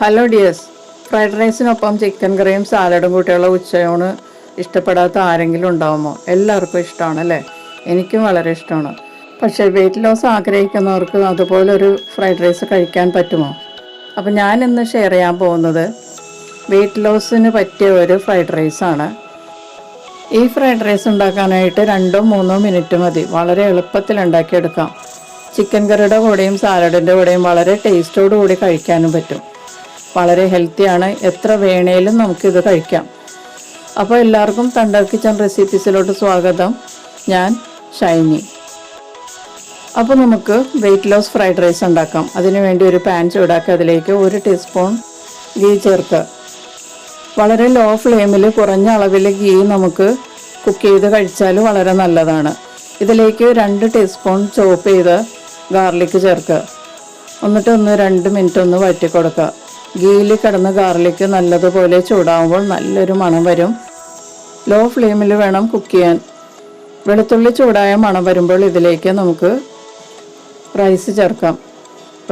Hello dears, fried റൈസിനൊപ്പം chicken കറിയും സാലഡും കൂട്ടിയുള്ള ഉച്ചയൂണ് ഇഷ്ടപ്പെടാത്ത ആരെങ്കിലും ഉണ്ടാകുമോ? എല്ലാവർക്കും ഇഷ്ടമാണല്ലേ? എനിക്കും വളരെ ഇഷ്ടമാണ്. പക്ഷേ വെയിറ്റ് ലോസ് ആഗ്രഹിക്കുന്നവർക്ക് അതുപോലൊരു ഫ്രൈഡ് റൈസ് കഴിക്കാൻ പറ്റുമോ? അപ്പം ഞാൻ ഇന്ന് ഷെയർ ചെയ്യാൻ പോകുന്നത് വെയിറ്റ് ലോസിന് പറ്റിയ ഒരു ഫ്രൈഡ് റൈസാണ്. ഈ ഫ്രൈഡ് റൈസ് ഉണ്ടാക്കാനായിട്ട് 2-3 മിനിറ്റ് മതി. വളരെ എളുപ്പത്തിൽ ഉണ്ടാക്കിയെടുക്കാം. ചിക്കൻ കറിയുടെ കൂടെയും സാലഡിൻ്റെ കൂടെയും വളരെ ടേസ്റ്റോടു കൂടി കഴിക്കാനും പറ്റും. വളരെ ഹെൽത്തിയാണ്. എത്ര വേണേലും നമുക്കിത് കഴിക്കാം. അപ്പോൾ എല്ലാവർക്കും തണ്ടർ കിച്ചൺ റെസിപ്പീസിലോട്ട് സ്വാഗതം. ഞാൻ ഷൈനി. അപ്പോൾ നമുക്ക് വെയിറ്റ് ലോസ് ഫ്രൈഡ് റൈസ് ഉണ്ടാക്കാം. അതിനുവേണ്ടി ഒരു പാൻ ചൂടാക്കുക. അതിലേക്ക് 1 ടീസ്പൂൺ ഗീ ചേർക്കുക. വളരെ ലോ ഫ്ലെയിമിൽ കുറഞ്ഞ അളവിൽ ഗീ നമുക്ക് കുക്ക് ചെയ്ത് കഴിച്ചാൽ വളരെ നല്ലതാണ്. ഇതിലേക്ക് 2 ടീസ്പൂൺ ചോപ്പ് ചെയ്ത് ഗാർലിക് ചേർക്കുക. എന്നിട്ട് 2 മിനിറ്റ് ഒന്ന് വഴറ്റി കൊടുക്കുക. ഗീയിൽ കിടന്ന് ഗാർലിക്ക് നല്ലതുപോലെ ചൂടാകുമ്പോൾ നല്ലൊരു മണം വരും. ലോ ഫ്ലെയിമിൽ വേണം കുക്ക് ചെയ്യാൻ. വെളുത്തുള്ളി ചൂടായ മണം വരുമ്പോൾ ഇതിലേക്ക് നമുക്ക് റൈസ് ചേർക്കാം.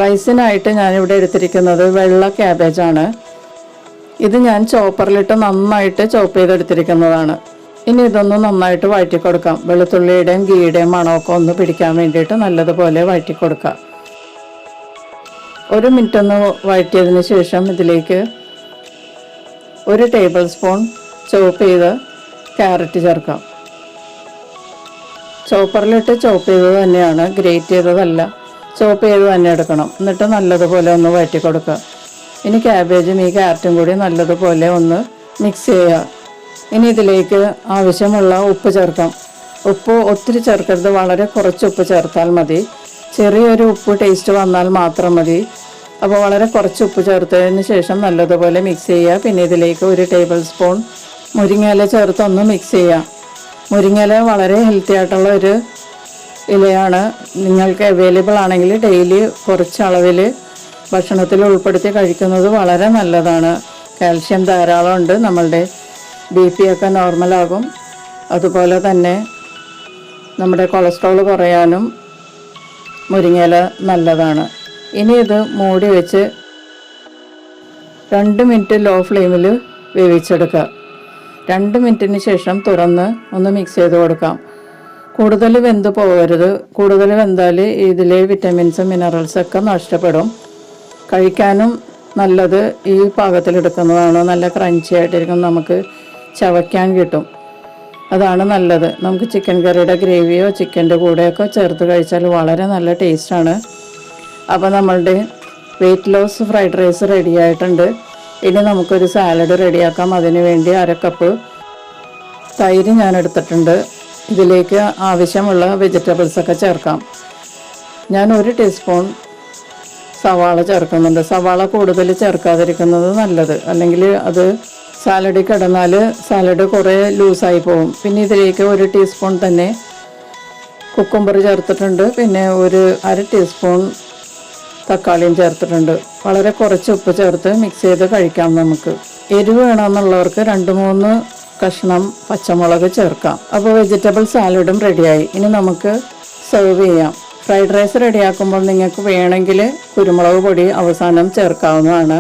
റൈസിനായിട്ട് ഞാനിവിടെ എടുത്തിരിക്കുന്നത് വെള്ള ക്യാബേജാണ്. ഇത് ഞാൻ ചോപ്പറിലിട്ട് നന്നായിട്ട് ചോപ്പ് ചെയ്തെടുത്തിരിക്കുന്നതാണ്. ഇനി ഇതൊന്ന് നന്നായിട്ട് വഴറ്റി കൊടുക്കാം. വെളുത്തുള്ളിയുടെയും ഗീയുടെയും മണമൊക്കെ ഒന്ന് പിടിക്കാൻ വേണ്ടിയിട്ട് നല്ലതുപോലെ വഴറ്റി കൊടുക്കാം. 1 മിനിറ്റ് ഒന്ന് വഴറ്റിയതിന് ശേഷം ഇതിലേക്ക് 1 ടേബിൾ സ്പൂൺ ചോപ്പ് ചെയ്ത് ക്യാരറ്റ് ചേർക്കാം. ചോപ്പറിലിട്ട് ചോപ്പ് ചെയ്തത് തന്നെയാണ്, ഗ്രേറ്റ് ചെയ്തതല്ല. ചോപ്പ് ചെയ്ത് തന്നെ എടുക്കണം. എന്നിട്ട് നല്ലതുപോലെ ഒന്ന് വഴറ്റി കൊടുക്കുക. ഇനി ക്യാബേജും ഈ ക്യാരറ്റും കൂടി നല്ലതുപോലെ ഒന്ന് മിക്സ് ചെയ്യുക. ഇനി ഇതിലേക്ക് ആവശ്യമുള്ള ഉപ്പ് ചേർക്കാം. ഉപ്പ് ഒത്തിരി ചേർക്കരുത്, വളരെ കുറച്ച് ഉപ്പ് ചേർത്താൽ മതി. ചെറിയൊരു ഉപ്പ് ടേസ്റ്റ് വന്നാൽ മാത്രം മതി. അപ്പോൾ വളരെ കുറച്ച് ഉപ്പ് ചേർത്തതിന് ശേഷം നല്ലതുപോലെ മിക്സ് ചെയ്യുക. പിന്നെ ഇതിലേക്ക് 1 ടേബിൾ സ്പൂൺ മുരിങ്ങയില ചേർത്തൊന്ന് മിക്സ് ചെയ്യുക. മുരിങ്ങയില വളരെ ഹെൽത്തി ആയിട്ടുള്ള ഒരു ഇലയാണ്. നിങ്ങൾക്ക് അവൈലബിൾ ആണെങ്കിൽ ഡെയിലി കുറച്ച് അളവിൽ ഭക്ഷണത്തിൽ ഉൾപ്പെടുത്തി കഴിക്കുന്നത് വളരെ നല്ലതാണ്. കാൽഷ്യം ധാരാളം ഉണ്ട്. നമ്മളുടെ BP ഒക്കെ നോർമലാകും. അതുപോലെ തന്നെ നമ്മുടെ കൊളസ്ട്രോൾ കുറയാനും മുരിങ്ങയില നല്ലതാണ്. ഇനി ഇത് മൂടി വെച്ച് 2 മിനിറ്റ് ലോ ഫ്ലെയിമിൽ വേവിച്ചെടുക്കുക. 2 മിനിറ്റിന് ശേഷം തുറന്ന് ഒന്ന് മിക്സ് ചെയ്ത് കൊടുക്കാം. കൂടുതൽ വെന്ത് പോകരുത്. കൂടുതൽ വെന്താൽ ഇതിലെ വിറ്റമിൻസും മിനറൽസൊക്കെ നഷ്ടപ്പെടും. കഴിക്കാനും നല്ലത് ഈ പാകത്തിലെടുക്കുന്നതാണ്. നല്ല ക്രഞ്ചി ആയിട്ടിരിക്കും, നമുക്ക് ചവയ്ക്കാൻ കിട്ടും. അതാണ് നല്ലത്. നമുക്ക് ചിക്കൻ കറിയുടെ ഗ്രേവിയോ ചിക്കൻ്റെ കൂടെയൊക്കെ ചേർത്ത് കഴിച്ചാൽ വളരെ നല്ല ടേസ്റ്റാണ്. അപ്പോൾ നമ്മളുടെ weight loss fried rice ready ആയിട്ടുണ്ട്. ഇനി നമുക്കൊരു സാലഡ് റെഡിയാക്കാം. അതിന് വേണ്ടി 1/2 കപ്പ് തൈര് ഞാൻ എടുത്തിട്ടുണ്ട്. ഇതിലേക്ക് ആവശ്യമുള്ള വെജിറ്റബിൾസൊക്കെ ചേർക്കാം. ഞാൻ 1 ടീസ്പൂൺ സവാള ചേർക്കുന്നുണ്ട്. സവാള കൂടുതൽ ചേർക്കാതിരിക്കുന്നത് നല്ലത്, അല്ലെങ്കിൽ അത് സാലഡിൽ കിടന്നാൽ സാലഡ് കുറേ ലൂസായി പോകും. പിന്നെ ഇതിലേക്ക് 1 ടീസ്പൂൺ തന്നെ കുക്കുംബർ ചേർത്തിട്ടുണ്ട്. പിന്നെ 1/2 ടീസ്പൂൺ തക്കാളിയും ചേർത്തിട്ടുണ്ട്. വളരെ കുറച്ച് ഉപ്പ് ചേർത്ത് മിക്സ് ചെയ്ത് കഴിക്കാം. നമുക്ക് എരിവ് വേണമെന്നുള്ളവർക്ക് 2-3 കഷ്ണം പച്ചമുളക് ചേർക്കാം. അപ്പോൾ വെജിറ്റബിൾ സാലഡും റെഡിയായി. ഇനി നമുക്ക് സെർവ് ചെയ്യാം. ഫ്രൈഡ് റൈസ് റെഡിയാക്കുമ്പോൾ നിങ്ങൾക്ക് വേണമെങ്കിൽ കുരുമുളക് പൊടി അവസാനം ചേർക്കാവുന്നതാണ്.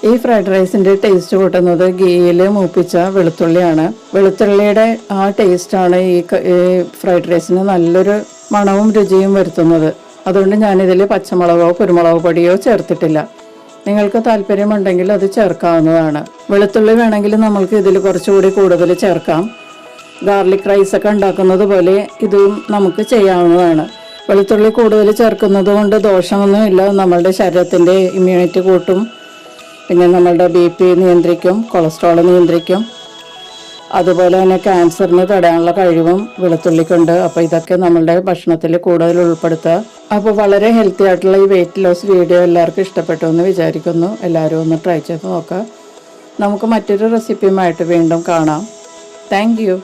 ഈ ഫ്രൈഡ് റൈസിൻ്റെ ടേസ്റ്റ് കൂട്ടുന്നത് ഗീയിൽ മൂപ്പിച്ച വെളുത്തുള്ളിയാണ്. വെളുത്തുള്ളിയുടെ ആ ടേസ്റ്റാണ് ഈ ഫ്രൈഡ് റൈസിന് നല്ലൊരു മണവും രുചിയും വരുത്തുന്നത്. അതുകൊണ്ട് ഞാനിതിൽ പച്ചമുളകോ കുരുമുളക് പൊടിയോ ചേർത്തിട്ടില്ല. നിങ്ങൾക്ക് താല്പര്യമുണ്ടെങ്കിൽ അത് ചേർക്കാവുന്നതാണ്. വെളുത്തുള്ളി വേണമെങ്കിൽ നമ്മൾക്ക് ഇതിൽ കുറച്ചുകൂടി കൂടുതൽ ചേർക്കാം. ഗാർലിക് റൈസൊക്കെ ഉണ്ടാക്കുന്നത് പോലെ ഇതും നമുക്ക് ചെയ്യാവുന്നതാണ്. വെളുത്തുള്ളി കൂടുതൽ ചേർക്കുന്നത് കൊണ്ട് ദോഷമൊന്നുമില്ല. നമ്മളുടെ ശരീരത്തിൻ്റെ ഇമ്മ്യൂണിറ്റി കൂട്ടും. പിന്നെ നമ്മളുടെ BP നിയന്ത്രിക്കും, കൊളസ്ട്രോൾ നിയന്ത്രിക്കും. അതുപോലെ തന്നെ ക്യാൻസറിന് തടയാനുള്ള കഴിവും വെളുത്തുള്ളിക്കുണ്ട്. അപ്പോൾ ഇതൊക്കെ നമ്മളുടെ ഭക്ഷണത്തിൽ കൂടുതൽ ഉൾപ്പെടുത്തുക. അപ്പോൾ വളരെ ഹെൽത്തി ആയിട്ടുള്ള ഈ വെയിറ്റ് ലോസ് വീഡിയോ എല്ലാവർക്കും ഇഷ്ടപ്പെട്ടു എന്ന് വിചാരിക്കുന്നു. എല്ലാവരും ഒന്ന് ട്രൈ ചെയ്ത് നോക്കുക. നമുക്ക് മറ്റൊരു റെസിപ്പിയുമായിട്ട് വീണ്ടും കാണാം. Thank you.